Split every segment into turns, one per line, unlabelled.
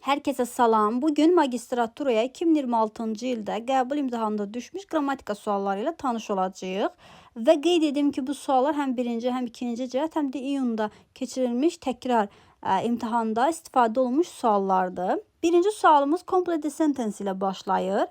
Herkese salam. Bugün magistraturaya 2026-cı ildə qəbul imtahanında düşmüş qrammatika sualları ilə tanış olacağıq. Və qeyd edim ki, bu suallar həm birinci, həm ikinci cəhət, həm də iyunda keçirilmiş təkrar imtahanda istifadə olunmuş suallardır. Birinci sualımız complete sentence ilə başlayır.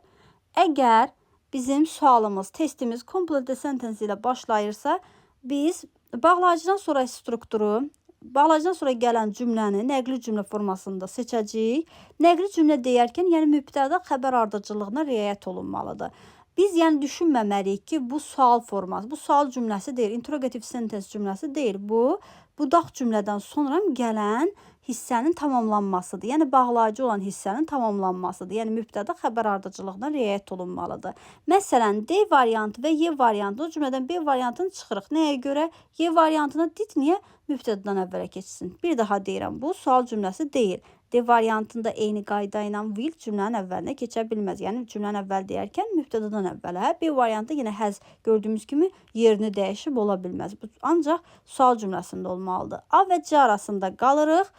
Əgər bizim sualımız, testimiz complete sentence ilə başlayırsa, biz bağlayıcıdan sonra strukturu, bağlayıcıdan sonra gələn cümləni nəqli cümlə formasında seçəcəyik. Nəqli cümlə deyərkən, yəni mübtəda xəbər ardıcıllığına riayət olunmalıdır. Biz yəni düşünməməliyik ki, bu sual forması, bu sual cümləsi deyil, interrogative sentence cümləsi deyil. Bu, budaq cümlədən sonra gələn hissənin tamamlanmasıdır. Yəni bağlayıcı olan hissənin tamamlanmasıdır. Yəni mübtəda xəbər ardıcıllığına riayət olunmalıdır. Məsələn, D variantı və Y variantı, o cümlədən B variantını çıxırıq. Nəyə görə? Y variantına did niyə mübtədadan əvvələ keçsin? Bir daha deyirəm, bu sual cümləsi deyil. D variantında eyni qayda ilə will cümlənin əvvəlinə keçə bilməz. Yəni cümlənin əvvəl deyərkən mübtədadan əvvələ. B variantı yenə həz gördüyümüz kimi yerini dəyişib ola bilməz. Bu ancaq sual cümləsində olmalıdır. A və C arasında qalırıq.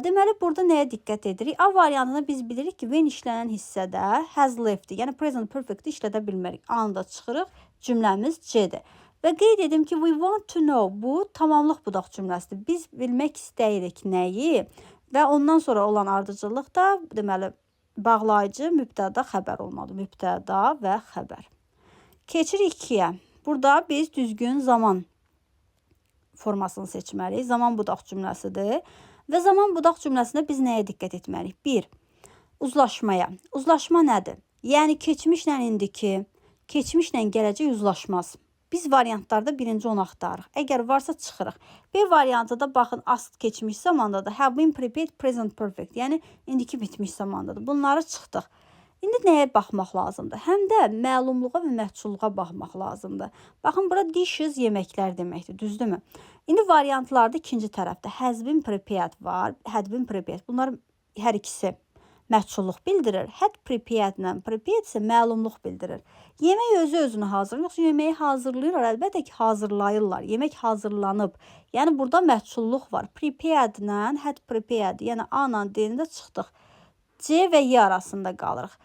Deməli, burada nəyə diqqət edirik? A variantında biz bilirik ki, when işlənən hissədə has left, yəni present perfect işlədə bilmərik. A-nı da çıxırıq, cümləmiz C-dir. Və qeyd edim ki, we want to know, bu tamamlıq budaq cümləsidir. Biz bilmək istəyirik nəyi və ondan sonra olan ardıcıllıq da, deməli, bağlayıcı mübtəda xəbər olmalıdır. Mübtəda və xəbər. Keçirik 2-yə. Burada biz düzgün zaman formasını seçməliyik. Zaman budaq cümləsidir. Və zaman budaq cümləsində biz nəyə diqqət etməliyik? 1. Uzlaşmaya. Uzlaşma nədir? Yəni, keçmişlə indiki, keçmişlə gələcək uzlaşmaz. Biz variantlarda birinci onu axtarırıq. Əgər varsa çıxırıq. B variantında baxın, asked keçmiş zamandadır. Have been prepared present perfect. Yəni, indiki bitmiş zamandadır. Bunları çıxdıq. İndi nəyə baxmaq lazımdır? Həm də məlumluğa və məhsulluğa baxmaq lazımdır. Baxın, bura dishes yeməklər deməkdir, düzdürmü? İndi variantlarda ikinci tərəfdə has been prepared var, had been prepared. Bunlar hər ikisi məhsulluq bildirir. Had prepared ilə prepared isə məlumluq bildirir. Yemək özü-özünü hazırlayır, yoxsa yeməyi hazırlayırlar? Əlbəttə ki, hazırlayırlar. Yemək hazırlanıb. Yəni, burada məhsulluq var. Prepared ilə had prepared, yəni A ilə D-də çıxdıq. C və Y arasında qalırıq.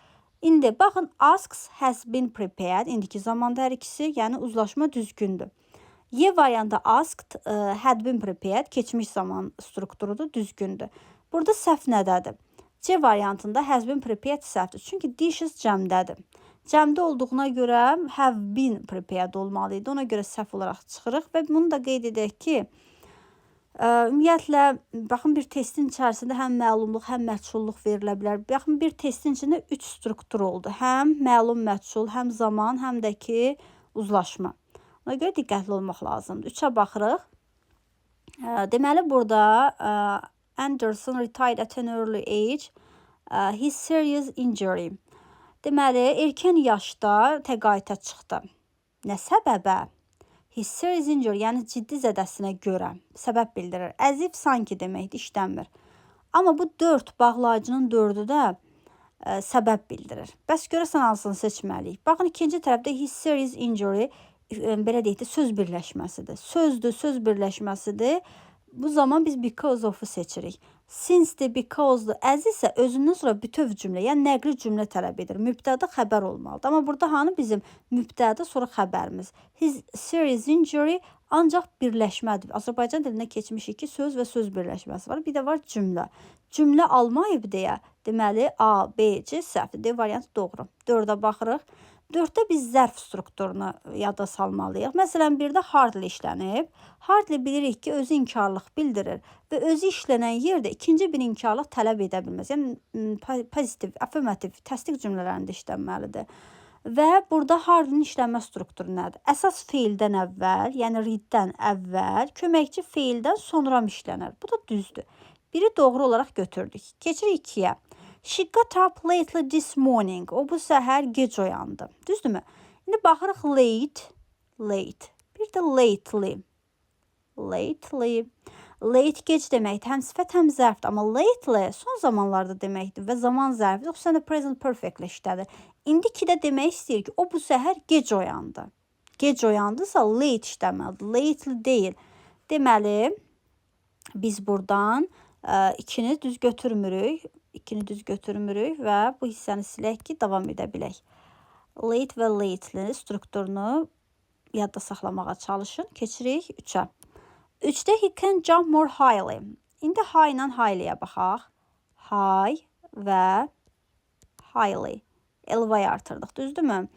İndi, baxın, asks has been prepared. İndiki zamanda hər ikisi, yəni uzlaşma düzgündür. Y variantı asked, had been prepared, keçmiş zaman strukturudur, düzgündür. Burada səhv nədədir? C variantında has been prepared səhvdir. Çünki dishes cəmdədir. Cəmdə olduğuna görə have been prepared olmalıydı. Ona görə səhv olaraq çıxırıq və bunu da qeyd edək ki, ümumiyyətlə, baxın, bir testin içərisində həm məlumluq, həm məhsulluq verilə bilər. Baxın, bir testin içində 3 struktur oldu. Həm məlum məhsul, həm zaman, həm də ki, uzlaşma. Ona görə diqqətli olmaq lazımdır. 3-ə baxırıq. Deməli, burada Anderson retired at an early age. His serious injury. Deməli, erkən yaşda təqaüdə çıxdı. Nə səbəbə? His serious injury, yəni ciddi zədəsinə görə səbəb bildirir. As if sanki deməkdir, işlənmir. Amma bu 4, bağlayıcının 4-ü də səbəb bildirir. Bəs görəsən hansını seçməliyik? Baxın, ikinci tərəfdə his serious injury, belə deyək də, söz birləşməsidir. Sözdür, söz birləşməsidir. Bu zaman biz because of-u seçirik. Since-dir, because-dur. As isə özündən sonra bütöv cümlə, yəni nəqli cümlə tələb edir. Mübtəda xəbər olmalıdır. Amma burada hanı bizim mübtəda sonra xəbərimiz? His serious injury ancaq birləşmədir. Azərbaycan dilində keçmişik ki, söz və söz birləşməsi var. Bir də var cümlə. Cümlə almayıb deyə, deməli A, B, C səhvdir. D variantı doğru. 4-ə baxırıq. 4-də biz zərf strukturunu yada salmalıyıq. Məsələn, 1-də hardly işlənib. Hardly bilirik ki, özü inkarlıq bildirir və özü işlənən yerdə ikinci bir inkarlıq tələb edə bilməz. Yəni, pozitiv, affirmativ, təsdiq cümlələrində işlənməlidir. Və burada hardly'nin işlənmə strukturu nədir? Əsas feildən əvvəl, yəni readdən əvvəl, köməkçi feildən sonra işlənir. Bu da düzdür. Biri doğru olaraq götürdük. Keçirik 2-yə. She got up lately this morning. O bu səhər gec oyandı. Düzdürmü? İndi baxırıq late. Bir də lately. Late gec deməkdir. Həm sifət, həm zərfdir. Amma lately son zamanlarda deməkdir və zaman zərfidir. Yoxsa da present perfect-lə işlədir. İndi 2-də demək istəyir ki, o bu səhər gec oyandı. Gec oyandısa late işləməlidir. Lately deyil. Deməli, biz buradan 2-ni düz götürmürük. 2-ni düz götürmürük və bu hissəni silək ki, davam edə bilək. Late və lately strukturunu yadda saxlamağa çalışın. Keçirik 3-ə. 3-də he can jump more highly. İndi high ilə highly-yə baxaq. High və highly. Elva'yı artırdıq, düzdürmü?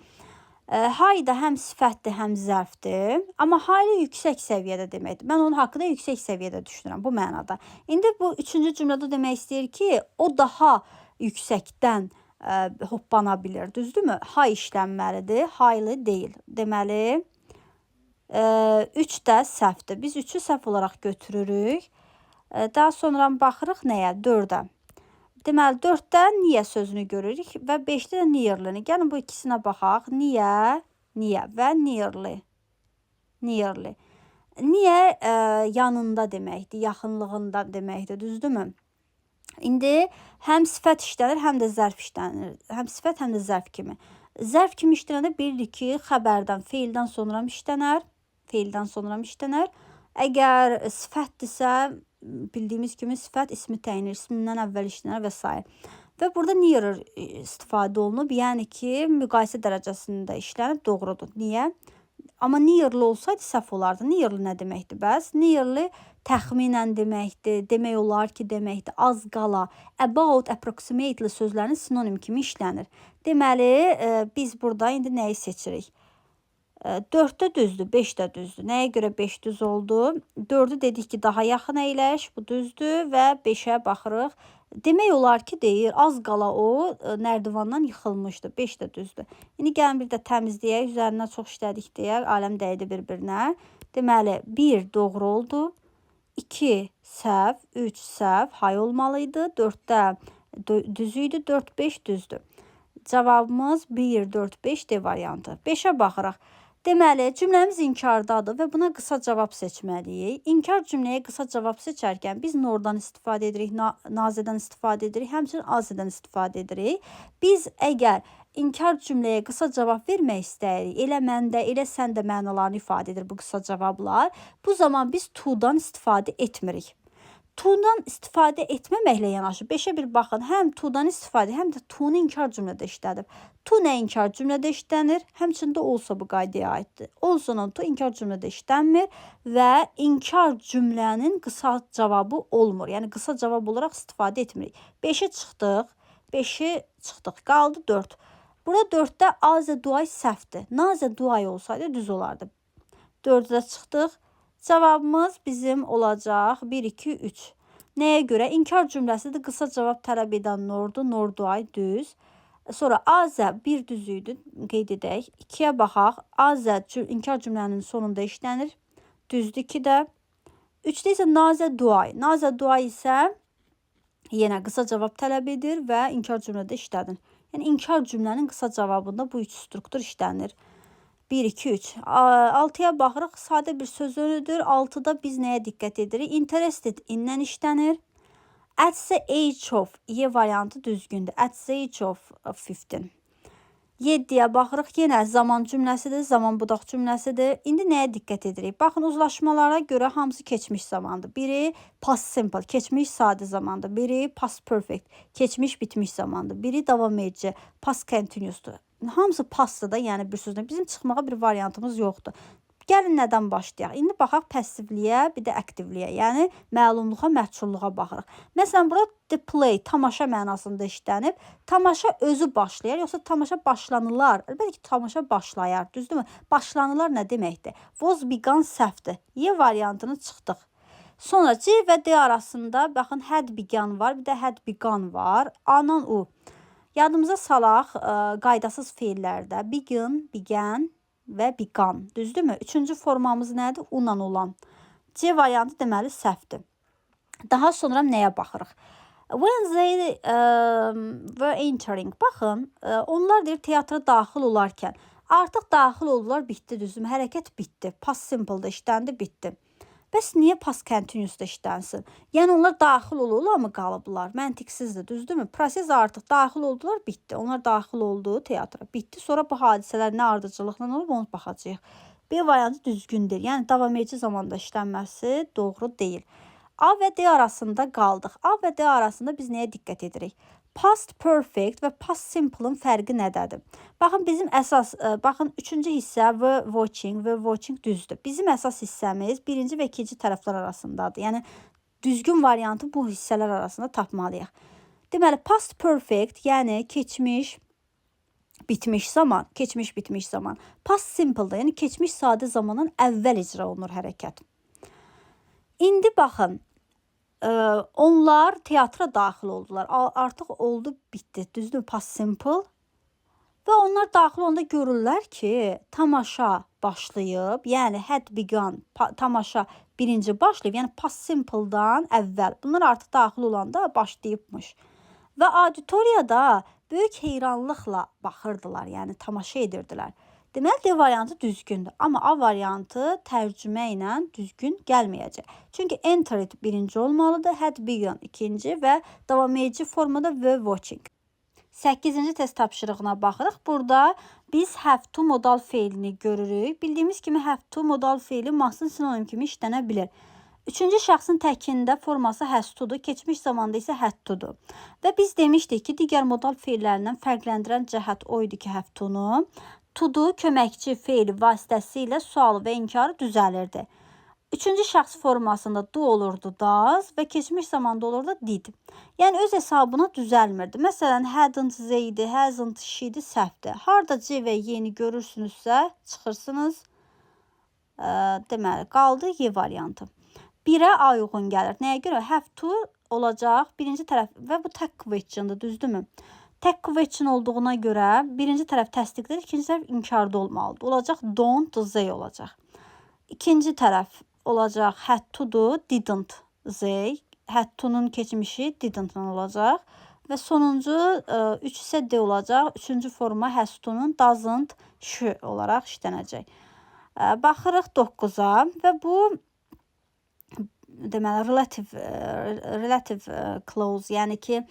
High da həm sifətdir, həm zərfdir. Amma highly yüksək səviyyədə deməkdir. Mən onun haqqında yüksək səviyyədə düşünürəm bu mənada. İndi bu 3-cü cümlədə demək istəyir ki, o daha yüksəkdən hoppana bilir, düzdürmü? High işlənməlidir, highly deyil. Deməli, 3 də səhvdir. Biz 3-ü səhv olaraq götürürük. Daha sonra baxırıq nəyə? 4-ə. Deməli, 4-də niyə sözünü görürük və 5-də də nearly-ni. Gəlin bu ikisinə baxaq. Niyə və nearly. Nearly. Niyə yanında deməkdir, yaxınlığında deməkdir, düzdürmü? İndi həm sifət işlənir, həm də zərf işlənir. Həm sifət, həm də zərf kimi. Zərf kimi işlənəndə bilirik ki, xəbərdən, feildən sonra işlənər. Feildən sonra işlənər. Əgər sifətdirsə, bildiyimiz kimi sifət ismi təyinir, ismindən əvvəl işlənər və s. Və burada nearer istifadə olunub, yəni ki, müqayisə dərəcəsində işlənib, doğrudur. Niyə? Amma nearly olsaydı səhv olardı. Nearly nə deməkdir bəs? Nearly təxminən deməkdir, demək olar ki, deməkdir, az qala, about, approximately sözlərinin sinonim kimi işlənir. Deməli, biz burada indi nəyi seçirik? 4-də düzdür, 5 də düzdür. Nəyə görə 5 düz oldu? 4-ü dedik ki, daha yaxın əyləş, bu düzdür və 5-ə baxırıq. Demək olar ki, deyir, az qala o nərdivandan yıxılmışdı. 5 də düzdür. İndi gəlin bir də təmizləyək, üzərinə çox işlədik deyək, aləm dəydi bir-birinə. Deməli, 1 doğru oldu, 2 səhv, 3 səhv, hay olmalıydı. 4-də düz idi, 4-5 düzdür. Cavabımız 1, 4, 5 D variantı. 5-ə baxırıq. Deməli, cümləmiz inkardadır və buna qısa cavab seçməliyik. İnkar cümləyə qısa cavab seçərkən biz nordan istifadə edirik, nazədən istifadə edirik, həmçinin azədən istifadə edirik. Biz əgər inkar cümləyə qısa cavab vermək istəyirik, elə məndə, elə səndə mənalarını ifadə edir bu qısa cavablar. Bu zaman biz to-dan istifadə etmirik. To-dan istifadə etməməklə yanaşı 5-ə bir baxın, həm to-dan istifadə, həm də to-nu inkar cümlədə işlədib. To nə inkar cümlədə işlənir, həmçində olsa bu qaydaya aiddir. Olsa to inkar cümlədə işlənmir və inkar cümlənin qısa cavabı olmur. Yəni qısa cavab olaraq istifadə etmirik. 5-ə çıxdıq, 5-i çıxdıq, qaldı 4. Burada 4-də azə duay səhvdir. Nazə duay olsaydı düz olardı. 4-də çıxdıq. Cavabımız bizim olacaq 1, 2, 3. Nəyə görə? İnkar cümləsidir, qısa cavab tələb edən nordur, norduay düz. Sonra azə 1 düz idi, qeyd edək. 2-yə baxaq. Azə inkar cümlənin sonunda işlənir. Düzdür 2-də. 3-də isə nazə duay. Nazə duay isə yenə qısa cavab tələb edir və inkar cümlədə işlənir. Yəni inkar cümlənin qısa cavabında bu 3 struktur işlənir. 1, 2, 3. 6-ya baxırıq. Sadə bir söz önüdür. 6-da biz nəyə diqqət edirik? Interested in-dən işlənir. At the age of, Y variantı düzgündür. At the age of 15. 7-yə baxırıq. Yenə zaman cümləsidir, zaman budaq cümləsidir. İndi nəyə diqqət edirik? Baxın, uzlaşmalara görə hamısı keçmiş zamandır. Biri past simple, keçmiş sadə zamandır. Biri past perfect, keçmiş bitmiş zamandır. Biri davam edici, past continuous'dur. Hamısı pastdır da, yəni bir sözlə. Bizim çıxmağa bir variantımız yoxdur. Gəlin nədən başlayaq? İndi baxaq passivliyə, bir də aktivliyə, yəni məlumluğa, məhçulluğa baxırıq. Məsələn, burada the play, tamaşa mənasında işlənib. Tamaşa özü başlayar, yoxsa tamaşa başlanılar? Əlbəttə ki, tamaşa başlayar, düzdürmü? Başlanılar nə deməkdir? Was begun səhvdir. Y variantını çıxdıq. Sonra C və D arasında, baxın, had begun var, bir də had begun var. A-nan U. Yadımıza salaq, qaydasız feillərdə begin, began və begun, düzdürmü? Üçüncü formamız nədir? U-la olan. C variantı deməli səhvdir. Daha sonra nəyə baxırıq? When they were entering, baxın, onlar deyir teatra daxil olarkən. Artıq daxil oldular, bitdi, düzdürmü? Hərəkət bitdi. Past simple-da işləndi, bitdi. Bəs niyə past continuous-da işlənsin? Yəni onlar daxil olurlar mı qalıblar? Məntiqsizdir, düzdürmü? Proses artıq daxil oldular, bitdi. Onlar daxil oldu teatra, bitdi. Sonra bu hadisələr nə ardıcılıqla olub, onu baxacağıq. B variantı düzgündür. Yəni davam edici zamanda işlənməsi doğru deyil. A və D arasında qaldıq. A və D arasında biz nəyə diqqət edirik? Past perfect və past simple-ın fərqi nədədir? Baxın, bizim əsas, baxın, üçüncü hissə were watching düzdür. Bizim əsas hissəmiz birinci və ikinci tərəflər arasındadır. Yəni, düzgün variantı bu hissələr arasında tapmalıyıq. Deməli, past perfect, yəni keçmiş, bitmiş zaman, keçmiş, bitmiş zaman. Past simple-da, yəni keçmiş sadə zamanın əvvəl icra olunur hərəkət. İndi baxın, onlar teatra daxil oldular. Artıq oldu, bitdi. Düzdür, past simple. Və onlar daxil olanda görürlər ki, tamaşa başlayıb, yəni had begun, tamaşa birinci başlayıb, yəni past simple-dan əvvəl. Bunlar artıq daxil olanda başlayıbmış. Və auditoriyada böyük heyranlıqla baxırdılar, yəni tamaşa edirdilər. Deməli, D variantı düzgündür. Amma A variantı tərcümə ilə düzgün gəlməyəcək. Çünki entered birinci olmalıdır, had begun ikinci və davam edici formada were watching. 8-ci test tapşırığına baxırıq. Burada biz have to modal feilini görürük. Bildiyimiz kimi have to modal feili masın sinonim kimi işlənə bilir. Üçüncü şəxsin təkində forması has to'dur, keçmiş zamanda isə had to'dur. Və biz demişdik ki, digər modal feillərindən fərqləndirən cəhət o idi ki, have to'nu to-du köməkçi feili vasitəsilə sualı və inkarı düzəlirdi. Üçüncü şəxs formasında do olurdu does və keçmiş zamanda olurdu did. Yəni öz hesabına düzəlmirdi. Məsələn, hadn't idi, hasn't she'di səhvdir. Harda C və Y-ni görürsünüzsə çıxırsınız. Deməli, qaldı Y variantı. 1-ə A uyğun gəlir. Nəyə görə? Have to olacaq birinci tərəf və bu tək question'dır, düzdürmü? Tək question olduğuna görə birinci tərəf təsdiqdir, ikinci tərəf inkarda olmalıdır. Olacaq don't Z olacaq. İkinci tərəf olacaq had to'dur, didn't Z. Had to'nun keçmişi didn't-la olacaq. Və sonuncu 3 isə D olacaq. Üçüncü forma has to'nun doesn't she olaraq işlənəcək. Baxırıq 9-a və bu deməli relative clause, yəni ki,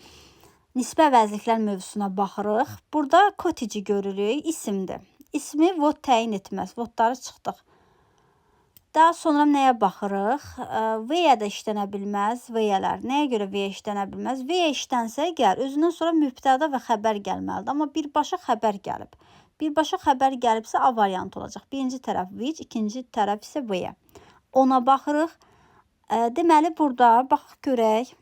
nisbə vəziflər mövzusuna baxırıq. Burada cottage görürük, isimdir. İsmi vot təyin etməz. Votları çıxdıq. Daha sonra nəyə baxırıq? V-yə də işlənə bilməz. V-lər. Nəyə görə V işlənə bilməz? V işlənsə əgər özündən sonra mübtəda və xəbər gəlməlidir. Amma birbaşa xəbər gəlib. Birbaşa xəbər gəlibsə A variantı olacaq. Birinci tərəf which, ikinci tərəf isə V-yə. Ona baxırıq. Deməli, burada baxıq görək.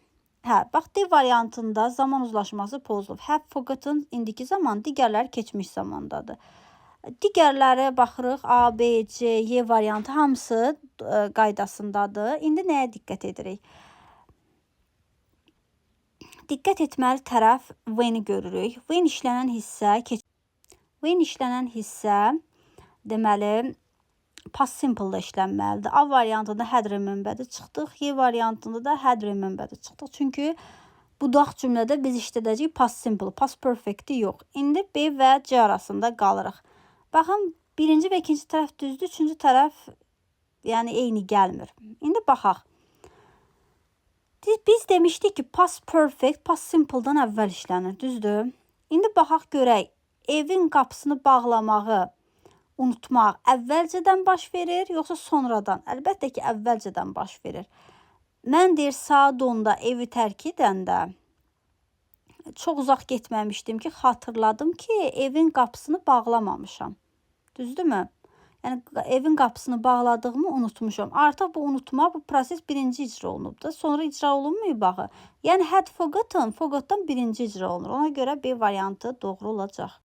Bax, D variantında zaman uzlaşması pozulub. Have forgotten indiki zaman, digərləri keçmiş zamandadır. Digərləri baxırıq. A, B, C, Y variantı hamısı qaydasındadır. İndi nəyə diqqət edirik? Diqqət etməli tərəf when-i görürük. When işlənən hissə deməli past simple-da işlənməlidir. A variantında had remember-də çıxdıq. Y variantında da had remember-də çıxdıq. Çünki budaq cümlədə biz işlədəcəyik past simple, past perfect-i yox. İndi B və C arasında qalırıq. Baxın, birinci və ikinci tərəf düzdür, üçüncü tərəf yəni eyni gəlmir. İndi baxaq. Biz demişdik ki, past perfect, past simple-dan əvvəl işlənir, düzdür? İndi baxaq görək, evin qapısını bağlamağı unutmaq əvvəlcədən baş verir, yoxsa sonradan? Əlbəttə ki, əvvəlcədən baş verir. Mən deyir, saat 10-da evi tərk edəndə çox uzaq getməmişdim ki, xatırladım ki, evin qapısını bağlamamışam. Düzdürmü? Yəni, evin qapısını bağladığımı unutmuşam. Artıq bu unutma, bu proses birinci icra olunub da. Sonra icra olunmuyor bax. Yəni, had forgotten, forgotdan birinci icra olunur. Ona görə B variantı doğru olacaq.